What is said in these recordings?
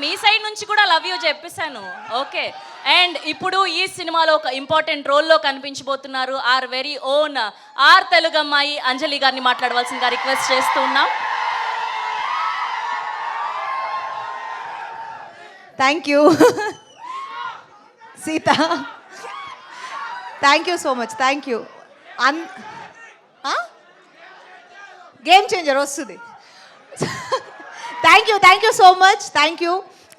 మీ side నుంచి కూడా love you చెప్పేశాను. ఓకే. అండ్ ఇప్పుడు ఈ సినిమాలో ఒక ఇంపార్టెంట్ రోల్లో కనిపించబోతున్నారు our very own our Telugu అమ్మాయి అంజలి గారిని మాట్లాడవలసిందిగా రిక్వెస్ట్ చేస్తూ ఉన్నాం. Thank you Sita, thank you so much, thank you. Game changer వస్తుంది. Thank you so much, thank you.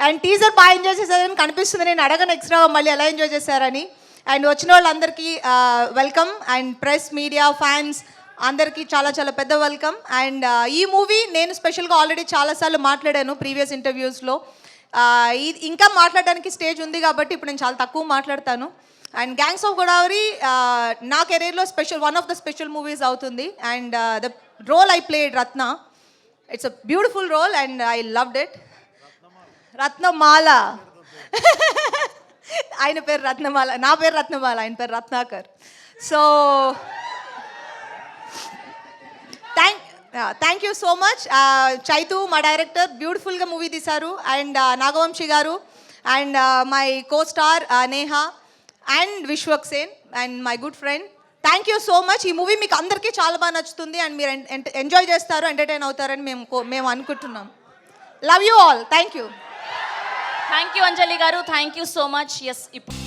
And teaser బాగా ఎంజాయ్ చేశారని కనిపిస్తుంది. నేను అడగను ఎక్స్ట్రా మళ్ళీ ఎలా ఎంజాయ్ చేశారని. అండ్ వచ్చిన వాళ్ళందరికీ welcome. And press, media, fans అందరికీ చాలా చాలా పెద్ద వెల్కమ్. అండ్ ఈ మూవీ నేను స్పెషల్గా ఆల్రెడీ చాలాసార్లు మాట్లాడాను ప్రీవియస్ ఇంటర్వ్యూస్లో. ఇంకా మాట్లాడడానికి స్టేజ్ ఉంది కాబట్టి ఇప్పుడు నేను చాలా తక్కువ మాట్లాడతాను. అండ్ గ్యాంగ్స్ ఆఫ్ గోదావరి నా కెరీర్లో one of the special movies అవుతుంది. And the role I played Ratna, it's a beautiful role and I loved it. Ratnamala ఆయన పేరు రత్నమాల, నా పేరు రత్నమాల, ఆయన పేరు Ratnakar. So thank you so much. Chaitu మా డైరెక్టర్ బ్యూటిఫుల్గా మూవీ తీశారు. అండ్ నాగవంశీ గారు and my co star Neha and Vishwak Sen and my good friend. Thank you so much. ఈ మూవీ మీకు అందరికీ చాలా బాగా నచ్చుతుంది అండ్ మీరు ఎంజాయ్ చేస్తారు, ఎంటర్టైన్ అవుతారని మేము అనుకుంటున్నాం. Love you all. Thank you Anjali గారు, thank you so much. Yes, ఇప్పుడు